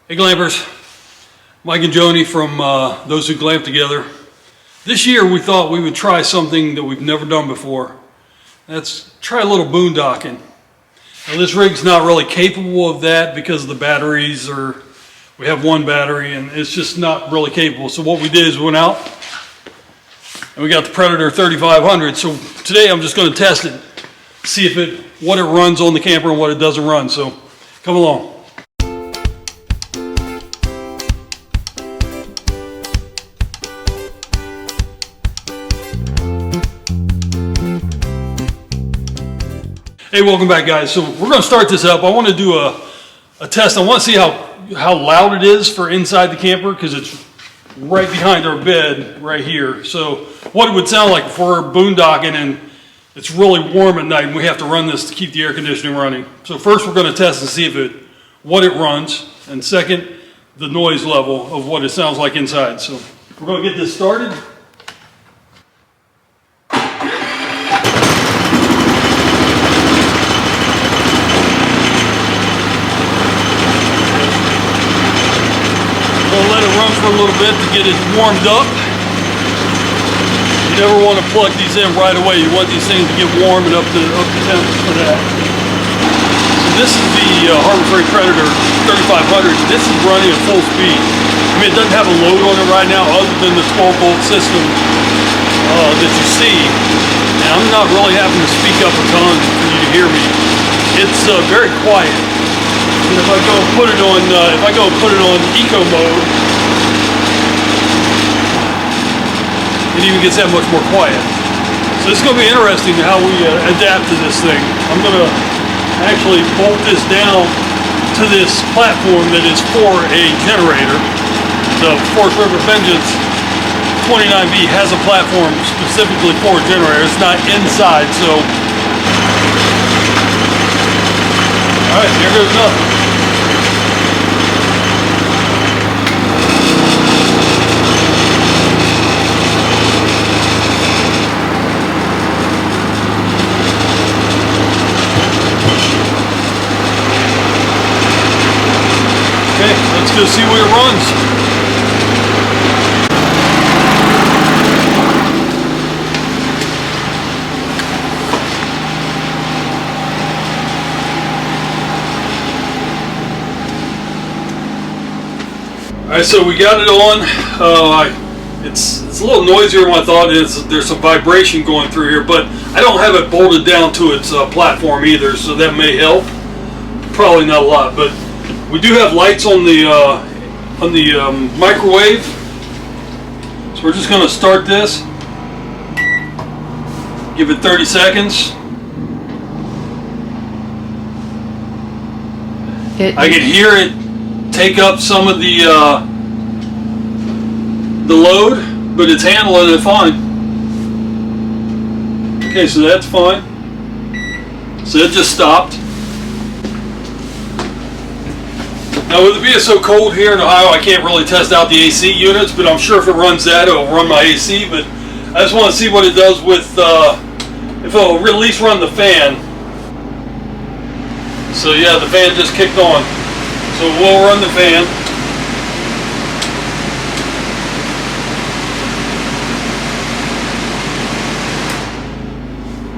Hey Glampers, Mike and Joni from Those Who Glamp Together. This year we thought we would try something that we've never done before. That's try a little boondocking. Now this rig's not really capable of that because of the batteries, or we have one battery and it's just not really capable. So what we did is we went out and we got the Predator 3500. So today I'm just going to test it, see if what it runs on the camper and what it doesn't run. So come along. Hey, welcome back guys. So we're going to start this up. I want to do a test. I want to see how loud it is for inside the camper because it's right behind our bed right here. So what it would sound like if we're boondocking and it's really warm at night and we have to run this to keep the air conditioning running. So first we're going to test and see what it runs, and second, the noise level of what it sounds like inside. So we're going to get this started. We'll let it run for a little bit to get it warmed up. You never want to plug these in right away. You want these things to get warm and up to temp for that. So this is the Harbor Freight Predator 3500. This is running at full speed. I mean, it doesn't have a load on it right now other than the 12-volt system that you see. And I'm not really having to speak up a ton for you to hear me. It's very quiet. And if I go put it on eco mode, it even gets that much more quiet. So it's going to be interesting how we adapt to this thing. I'm going to actually bolt this down to this platform that is for a generator. The Forest River Vengeance 29B has a platform specifically for a generator. It's not inside, so all right, here goes nothing. Okay, let's go see what it runs. Alright, so we got it on. It's a little noisier than I thought. There's some vibration going through here, but I don't have it bolted down to its platform either, so that may help. Probably not a lot, but we do have lights on the microwave. So we're just going to start this. Give it 30 seconds. I can hear it take up some of the load, but it's handling it fine. Okay, so that's fine. So it just stopped. Now with it being so cold here in Ohio, I can't really test out the AC units, but I'm sure if it runs that, it'll run my AC. But I just want to see what it does with, if it'll at least run the fan. So yeah, the fan just kicked on. So we'll run the fan.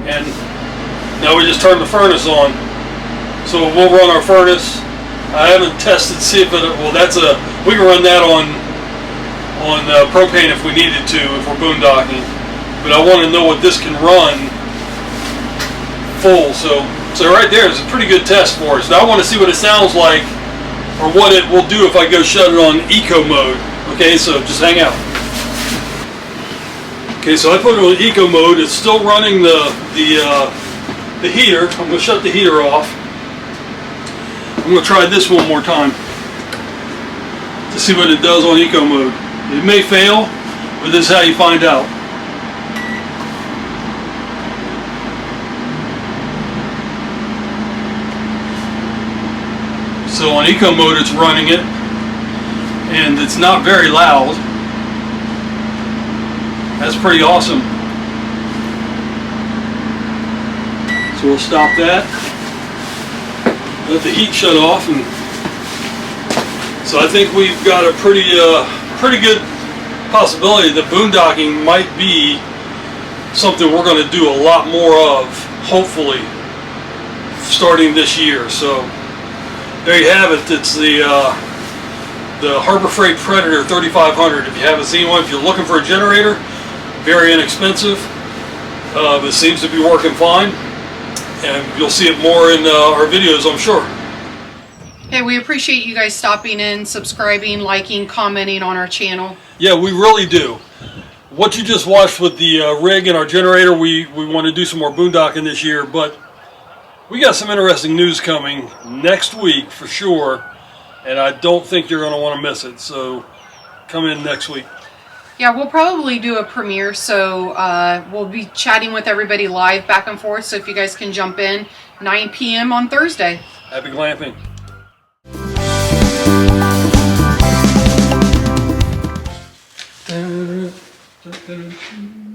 And now we just turn the furnace on. So we'll run our furnace. I haven't tested to see if it, we can run that on propane if we needed to, if we're boondocking. But I want to know what this can run full. So right there is a pretty good test for us. Now I want to see what it sounds like, or what it will do if I go shut it on eco mode. Okay, so just hang out. Okay, so I put it on eco mode. It's still running the heater. I'm going to shut the heater off. I'm going to try this one more time to see what it does on eco mode. It may fail, but this is how you find out. So on eco mode it's running it, and it's not very loud. That's pretty awesome. So we'll stop that. Let the heat shut off and So I think we've got a pretty good possibility that boondocking might be something we're going to do a lot more of, hopefully, starting this year. So there you have it. It's the Harbor Freight Predator 3500. If you haven't seen one, if you're looking for a generator, very inexpensive. It seems to be working fine, and you'll see it more in our videos, I'm sure. Hey, we appreciate you guys stopping in, subscribing, liking, commenting on our channel. Yeah, we really do. What you just watched with the rig and our generator, we want to do some more boondocking this year, but we got some interesting news coming next week for sure, and I don't think you're going to want to miss it, so come in next week. Yeah, we'll probably do a premiere, so we'll be chatting with everybody live back and forth, so if you guys can jump in, 9 p.m. on Thursday. Happy glamping. Dun, dun, dun, dun.